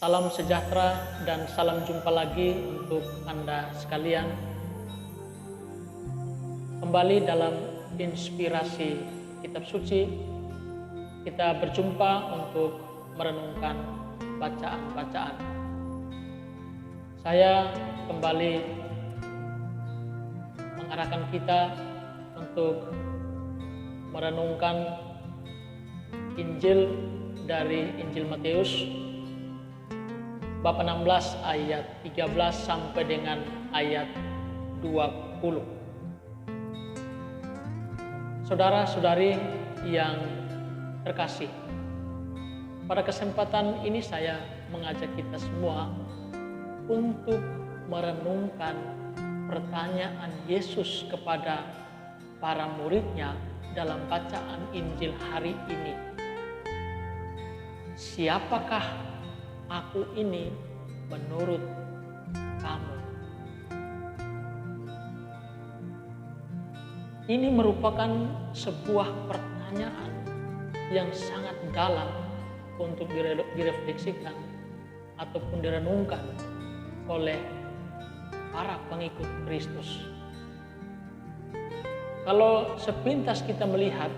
Salam sejahtera dan salam jumpa lagi untuk Anda sekalian. Kembali dalam inspirasi kitab suci, kita berjumpa untuk merenungkan bacaan-bacaan. Saya kembali mengarahkan kita untuk merenungkan Injil dari Injil Matius bab 16 ayat 13 sampai dengan ayat 20. Saudara-saudari yang terkasih, pada kesempatan ini saya mengajak kita semua untuk merenungkan pertanyaan Yesus kepada para muridnya dalam bacaan Injil hari ini. Siapakah aku ini menurut kamu? Ini merupakan sebuah pertanyaan yang sangat dalam untuk direfleksikan ataupun direnungkan oleh para pengikut Kristus. Kalau sepintas kita melihat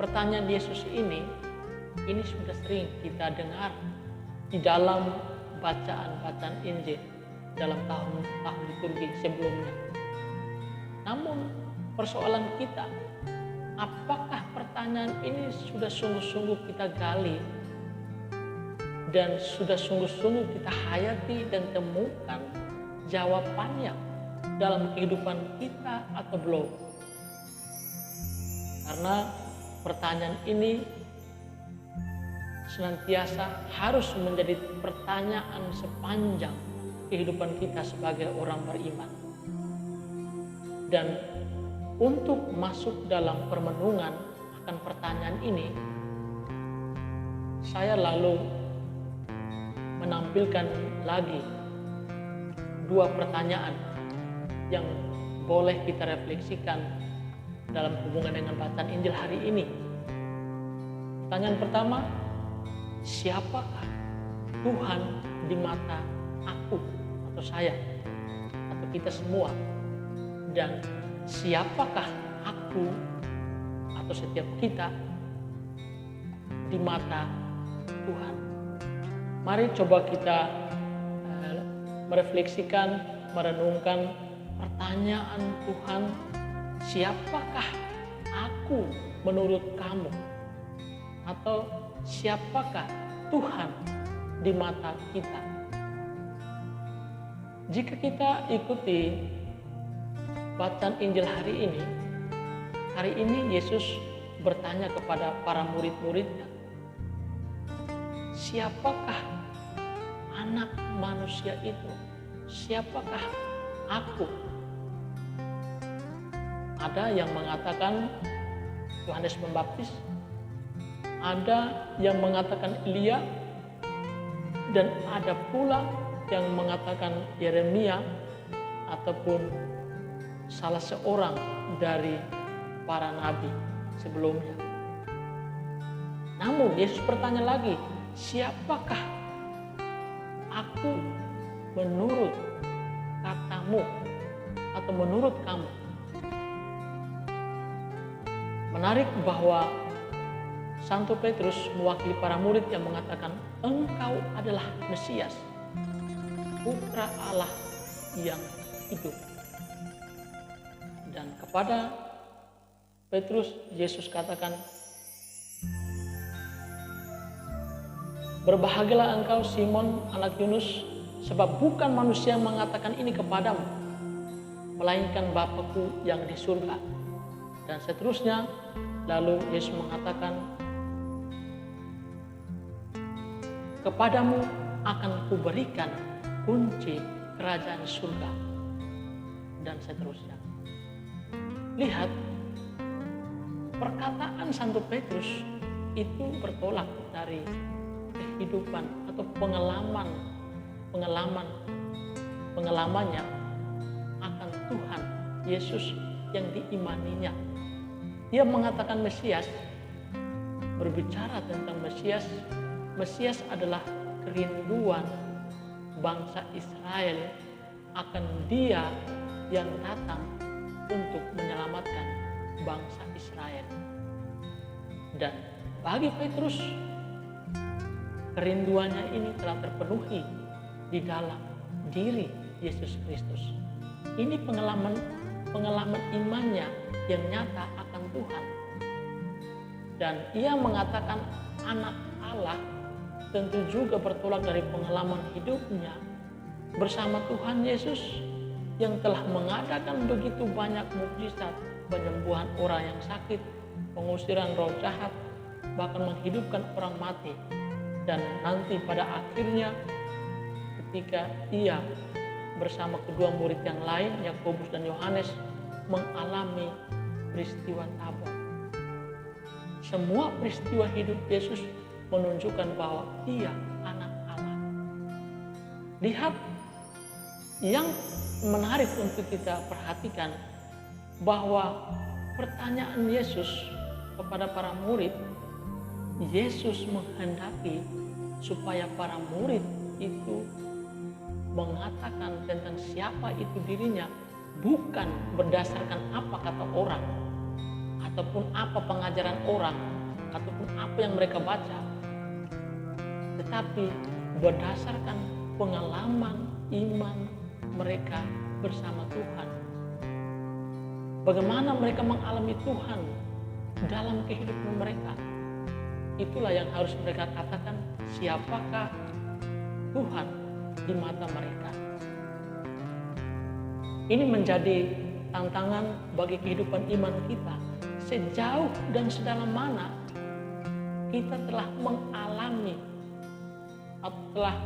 pertanyaan Yesus ini sudah sering kita dengar di dalam bacaan-bacaan Injil dalam tahun-tahun liturgi sebelumnya. Namun persoalan kita, apakah pertanyaan ini sudah sungguh-sungguh kita gali dan sudah sungguh-sungguh kita hayati dan temukan jawabannya dalam kehidupan kita atau belum? Karena pertanyaan ini senantiasa harus menjadi pertanyaan sepanjang kehidupan kita sebagai orang beriman. Dan untuk masuk dalam permenungan akan pertanyaan ini, saya lalu menampilkan lagi dua pertanyaan yang boleh kita refleksikan dalam hubungan dengan bacaan Injil hari ini. Pertanyaan pertama, siapakah Tuhan di mata aku atau saya atau kita semua? Dan siapakah aku atau setiap kita di mata Tuhan? Mari coba kita merefleksikan, merenungkan pertanyaan Tuhan, siapakah aku menurut kamu? Atau siapakah Tuhan di mata kita? Jika kita ikuti bacaan Injil hari ini Yesus bertanya kepada para murid-muridnya, siapakah anak manusia itu? Siapakah aku? Ada yang mengatakan Yohanes Pembaptis, ada yang mengatakan Elia, dan ada pula yang mengatakan Yeremia ataupun salah seorang dari para nabi sebelumnya. Namun Yesus bertanya lagi, siapakah aku menurut katamu atau menurut kamu? Menarik bahwa Santo Petrus mewakili para murid yang mengatakan, engkau adalah Mesias, Putra Allah yang hidup. Dan kepada Petrus, Yesus katakan, berbahagialah engkau Simon anak Yunus, sebab bukan manusia yang mengatakan ini kepadamu, melainkan Bapa-Ku yang di surga. Dan seterusnya, lalu Yesus mengatakan, kepadamu akan kuberikan kunci kerajaan surga, dan seterusnya. Lihat, perkataan Santo Petrus itu bertolak dari kehidupan atau pengalamannya akan Tuhan Yesus yang diimaninya. Dia mengatakan Mesias, berbicara tentang Mesias adalah kerinduan bangsa Israel akan Dia yang datang untuk menyelamatkan bangsa Israel. Dan bagi Petrus, kerinduannya ini telah terpenuhi di dalam diri Yesus Kristus. Ini pengalaman imannya yang nyata akan Tuhan. Dan ia mengatakan anak Allah tentu juga bertolak dari pengalaman hidupnya bersama Tuhan Yesus yang telah mengadakan begitu banyak mukjizat, penyembuhan orang yang sakit, pengusiran roh jahat, bahkan menghidupkan orang mati. Dan nanti pada akhirnya ketika ia bersama kedua murid yang lain, Yakobus dan Yohanes, mengalami peristiwa Tabor. Semua peristiwa hidup Yesus menunjukkan bahwa Ia anak Allah. Lihat, yang menarik untuk kita perhatikan bahwa pertanyaan Yesus kepada para murid, Yesus menghendaki supaya para murid itu mengatakan tentang siapa itu dirinya, bukan berdasarkan apa kata orang ataupun apa pengajaran orang ataupun apa yang mereka baca, tetapi berdasarkan pengalaman iman mereka bersama Tuhan. Bagaimana mereka mengalami Tuhan dalam kehidupan mereka. Itulah yang harus mereka katakan, siapakah Tuhan di mata mereka. Ini menjadi tantangan bagi kehidupan iman kita. Sejauh dan sedalam mana kita telah mengalami atau telah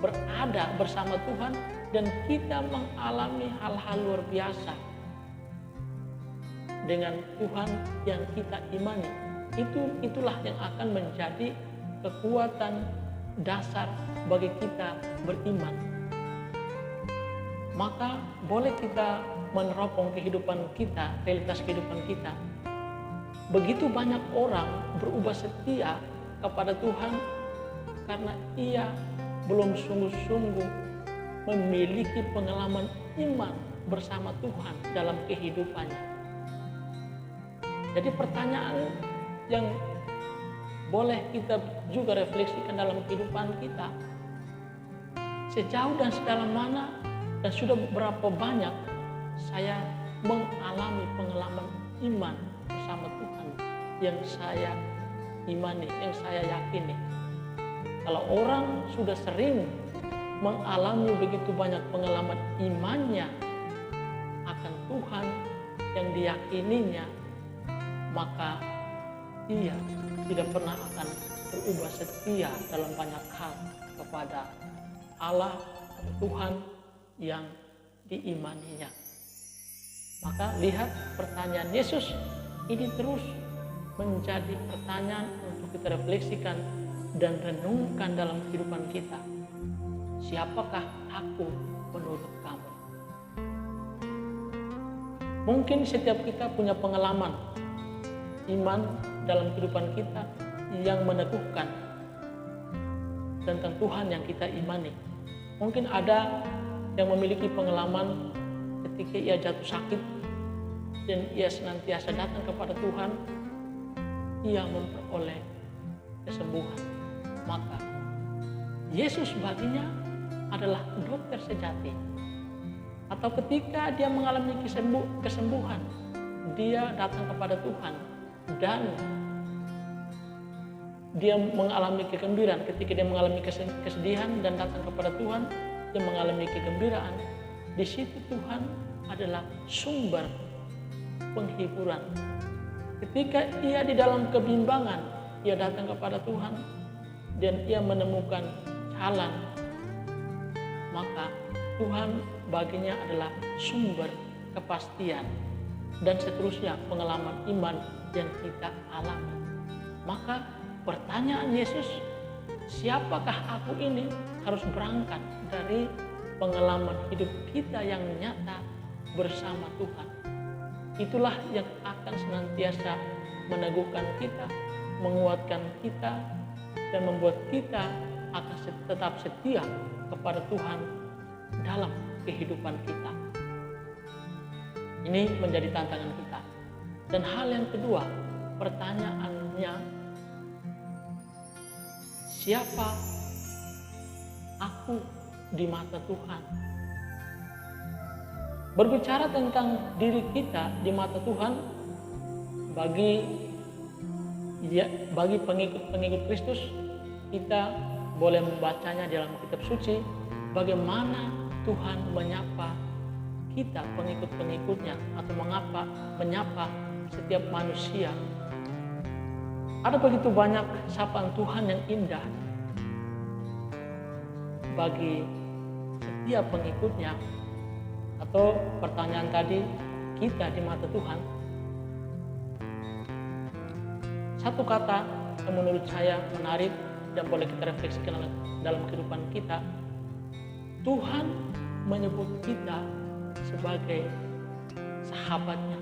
berada bersama Tuhan dan kita mengalami hal-hal luar biasa dengan Tuhan yang kita imani. Itulah yang akan menjadi kekuatan dasar bagi kita beriman. Maka boleh kita meneropong kehidupan kita, realitas kehidupan kita. Begitu banyak orang berubah setia kepada Tuhan karena ia belum sungguh-sungguh memiliki pengalaman iman bersama Tuhan dalam kehidupannya. Jadi pertanyaan yang boleh kita juga refleksikan dalam kehidupan kita, sejauh dan sedalam mana dan sudah berapa banyak saya mengalami pengalaman iman bersama Tuhan yang saya imani, yang saya yakini. Kalau orang sudah sering mengalami begitu banyak pengalaman imannya akan Tuhan yang diyakininya, maka ia tidak pernah akan berubah setia dalam banyak hal kepada Allah atau Tuhan yang diimaninya. Maka lihat pertanyaan Yesus ini terus menjadi pertanyaan untuk kita refleksikan dan renungkan dalam kehidupan kita. Siapakah aku menurut kamu? Mungkin setiap kita punya pengalaman iman dalam kehidupan kita yang meneguhkan tentang Tuhan yang kita imani. Mungkin ada yang memiliki pengalaman ketika ia jatuh sakit dan ia senantiasa datang kepada Tuhan, ia memperoleh kesembuhan. Maka Yesus baginya adalah dokter sejati. Atau ketika dia mengalami kesembuhan, dia datang kepada Tuhan dan dia mengalami kegembiraan. Ketika dia mengalami kesedihan dan datang kepada Tuhan, dia mengalami kegembiraan. Di situ Tuhan adalah sumber penghiburan. Ketika ia di dalam kebimbangan, ia datang kepada Tuhan dan ia menemukan jalan, maka Tuhan baginya adalah sumber kepastian dan seterusnya pengalaman iman yang kita alami. Maka pertanyaan Yesus, siapakah aku ini, harus berangkat dari pengalaman hidup kita yang nyata bersama Tuhan. Itulah yang akan senantiasa meneguhkan kita, menguatkan kita dan membuat kita akan tetap setia kepada Tuhan dalam kehidupan kita. Ini menjadi tantangan kita. Dan hal yang kedua, pertanyaannya, siapa aku di mata Tuhan? Berbicara tentang diri kita di mata Tuhan, bagi pengikut Kristus, kita boleh membacanya dalam kitab suci, bagaimana Tuhan menyapa kita pengikut-pengikutnya, atau mengapa menyapa setiap manusia. Ada begitu banyak sapaan Tuhan yang indah bagi setiap pengikutnya. Atau pertanyaan tadi, kita di mata Tuhan. Satu kata yang menurut saya menarik dan boleh kita refleksikan dalam kehidupan kita, Tuhan menyebut kita sebagai sahabatnya,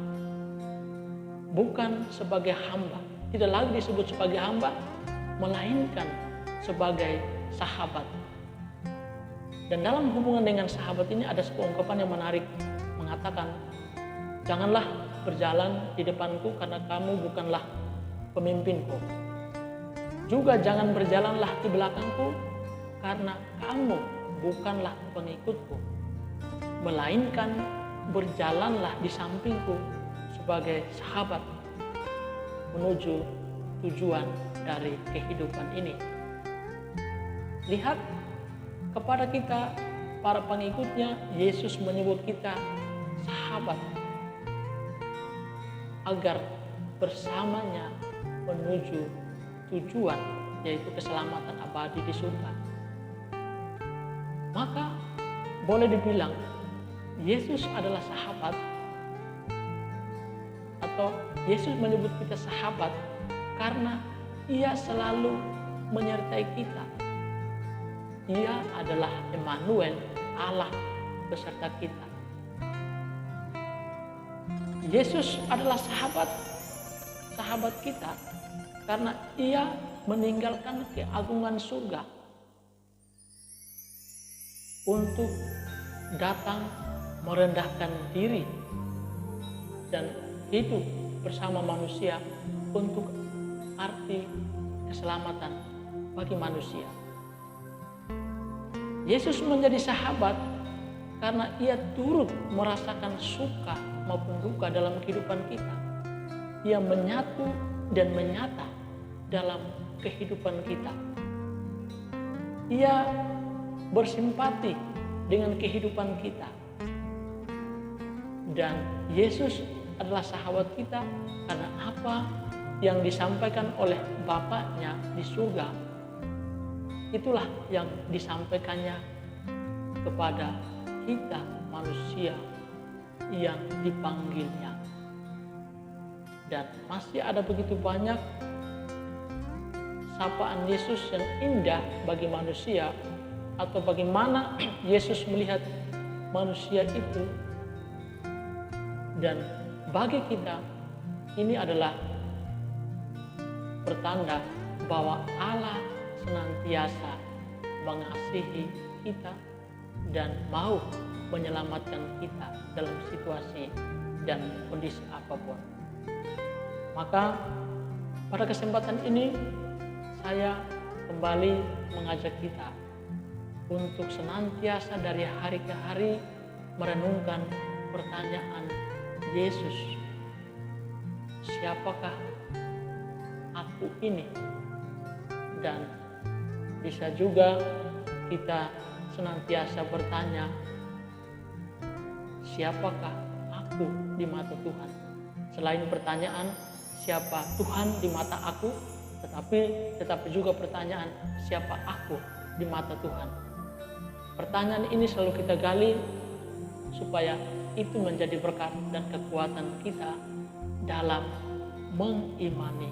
bukan sebagai hamba. Tidak lagi disebut sebagai hamba, melainkan sebagai sahabat. Dan dalam hubungan dengan sahabat ini ada sebuah ungkapan yang menarik, mengatakan, janganlah berjalan di depanku karena kamu bukanlah pemimpinku. Juga jangan berjalanlah di belakangku karena kamu bukanlah pengikutku. Melainkan berjalanlah di sampingku sebagai sahabat menuju tujuan dari kehidupan ini. Lihat, kepada kita, para pengikutnya, Yesus menyebut kita sahabat, agar bersamanya menuju tujuan, yaitu keselamatan abadi di surga. Maka boleh dibilang Yesus adalah sahabat, atau Yesus menyebut kita sahabat karena Ia selalu menyertai kita. Ia adalah Immanuel, Allah beserta kita. Yesus adalah sahabat kita karena Ia meninggalkan keagungan surga untuk datang merendahkan diri dan hidup bersama manusia untuk arti keselamatan bagi manusia. Yesus menjadi sahabat karena Ia turut merasakan suka maupun duka dalam kehidupan kita. Ia menyatu dan menyata dalam kehidupan kita. Ia bersimpati dengan kehidupan kita. Dan Yesus adalah sahabat kita karena apa yang disampaikan oleh Bapaknya di surga, itulah yang disampaikannya kepada kita manusia yang dipanggilnya. Dan masih ada begitu banyak sapaan Yesus yang indah bagi manusia, atau bagaimana Yesus melihat manusia itu. Dan bagi kita ini adalah pertanda bahwa Allah senantiasa mengasihi kita dan mau menyelamatkan kita dalam situasi dan kondisi apapun. Maka pada kesempatan ini saya kembali mengajak kita untuk senantiasa dari hari ke hari merenungkan pertanyaan Yesus, siapakah aku ini? Dan bisa juga kita senantiasa bertanya, siapakah aku di mata Tuhan? Selain pertanyaan siapa Tuhan di mata aku, tetapi juga pertanyaan siapa aku di mata Tuhan. Pertanyaan ini selalu kita gali supaya itu menjadi berkat dan kekuatan kita dalam mengimani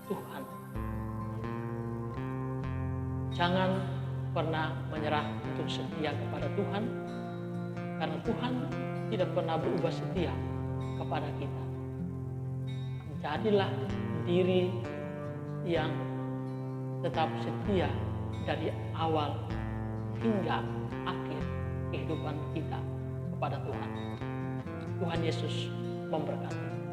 Tuhan. Jangan pernah menyerah untuk setia kepada Tuhan, karena Tuhan tidak pernah berubah setia kepada kita. Jadilah diri yang tetap setia dari awal hingga akhir kehidupan kita kepada Tuhan. Tuhan Yesus memberkati.